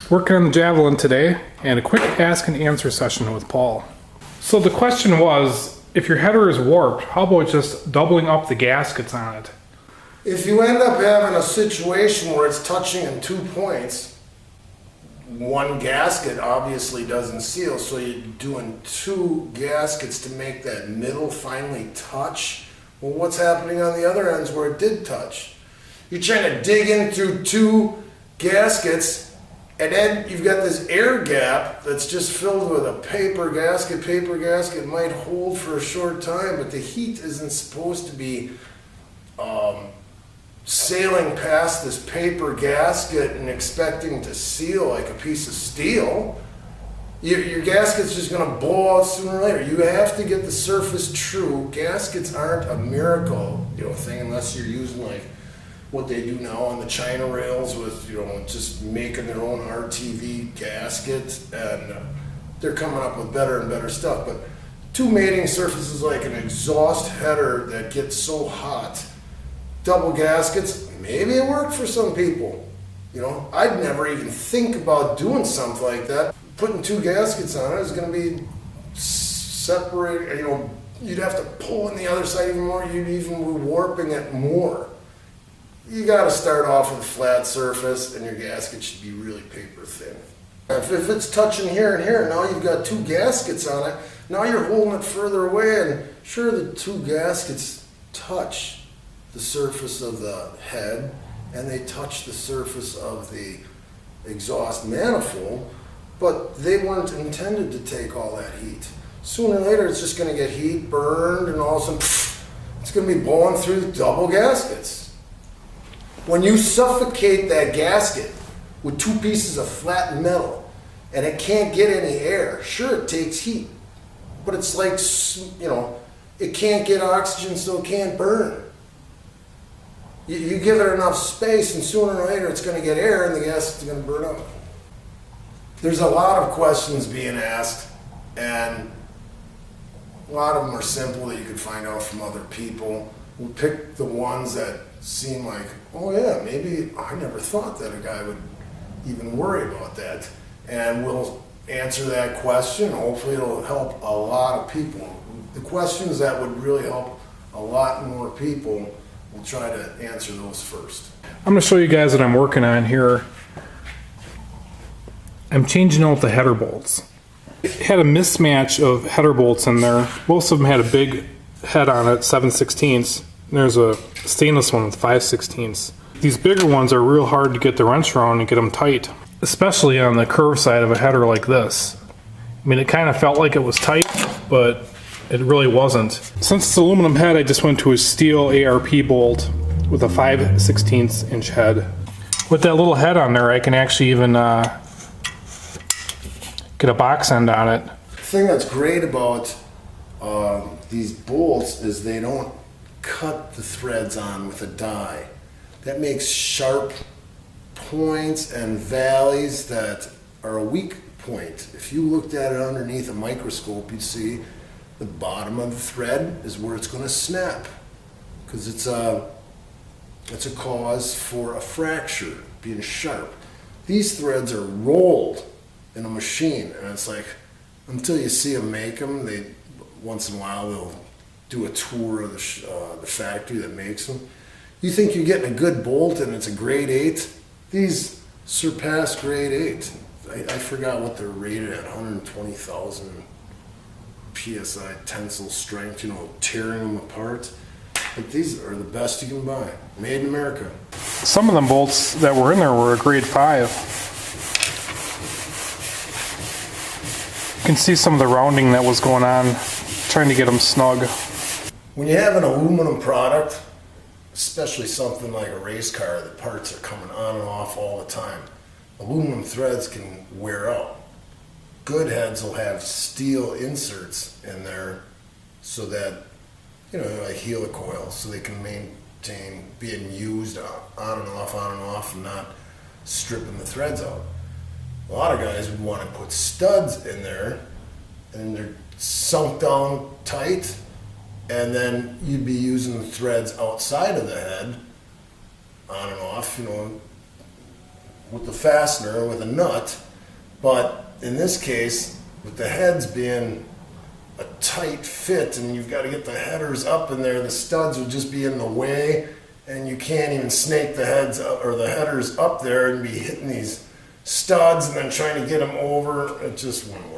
Working on the Javelin today, and a quick ask and answer session with Paul. So the question was, if your header is warped, how about just doubling up the gaskets on it? If you end up having a situation where it's touching in 2 points, one gasket obviously doesn't seal, so you're doing 2 gaskets to make that middle finally touch. Well, what's happening on the other ends where it did touch? You're trying to dig in through 2 gaskets, and then you've got this air gap that's just filled with a paper gasket. Paper gasket might hold for a short time, but the heat isn't supposed to be sailing past this paper gasket and expecting to seal like a piece of steel. Your gasket's just going to blow out sooner or later. You have to get the surface true. Gaskets aren't a miracle, thing unless you're using like what they do now on the China rails with, just making their own RTV gasket, and they're coming up with better and better stuff. But 2 mating surfaces like an exhaust header that gets so hot, double gaskets, maybe it worked for some people. I'd never even think about doing something like that. Putting 2 gaskets on it is going to be separated, you'd have to pull in the other side even more, you'd even be warping it more. You got to start off with a flat surface, and your gasket should be really paper thin. If it's touching here and here, now you've got 2 gaskets on it, now you're holding it further away, and sure, the 2 gaskets touch the surface of the head, and they touch the surface of the exhaust manifold, but they weren't intended to take all that heat. Sooner or later, it's just going to get heat, burned, and all of a sudden, it's going to be blowing through the double gaskets. When you suffocate that gasket with 2 pieces of flat metal and it can't get any air, sure, it takes heat, but it's like, it can't get oxygen, so it can't burn. You give it enough space, and sooner or later it's going to get air and the gasket's going to burn up. There's a lot of questions being asked, and a lot of them are simple that you can find out from other people. We'll pick the ones that seem like, oh yeah, maybe I never thought that a guy would even worry about that. And we'll answer that question. Hopefully it'll help a lot of people. The questions that would really help a lot more people, we'll try to answer those first. I'm going to show you guys what I'm working on here. I'm changing out the header bolts. It had a mismatch of header bolts in there. Most of them had a big head on it, 7/16. There's a stainless one with 5/16. These bigger ones are real hard to get the wrench around and get them tight, especially on the curved side of a header like this. I mean, it kind of felt like it was tight, but it really wasn't. Since it's aluminum head, I just went to a steel ARP bolt with a 5/16 inch head. With that little head on there, I can actually even get a box end on it. The thing that's great about these bolts is they don't cut the threads on with a die. That makes sharp points and valleys that are a weak point. If you looked at it underneath a microscope, you'd see the bottom of the thread is where it's going to snap, because it's a cause for a fracture, being sharp. These threads are rolled in a machine, and it's like, until you see them make them, once in a while they'll do a tour of the factory that makes them. You think you're getting a good bolt and it's a grade 8. These surpass grade 8. I forgot what they're rated at, 120,000 PSI tensile strength, tearing them apart. But these are the best you can buy, made in America. Some of them bolts that were in there were a grade 5. You can see some of the rounding that was going on, trying to get them snug. When you have an aluminum product, especially something like a race car, the parts are coming on and off all the time. Aluminum threads can wear out. Good heads will have steel inserts in there so that, like helicoils, so they can maintain being used on and off, and not stripping the threads out. A lot of guys would want to put studs in there, and they're sunk down tight, and then you'd be using the threads outside of the head, on and off, with the fastener with a nut. But in this case, with the heads being a tight fit and you've got to get the headers up in there, the studs would just be in the way, and you can't even snake the heads up, or the headers up there, and be hitting these studs and then trying to get them over. It just wouldn't work.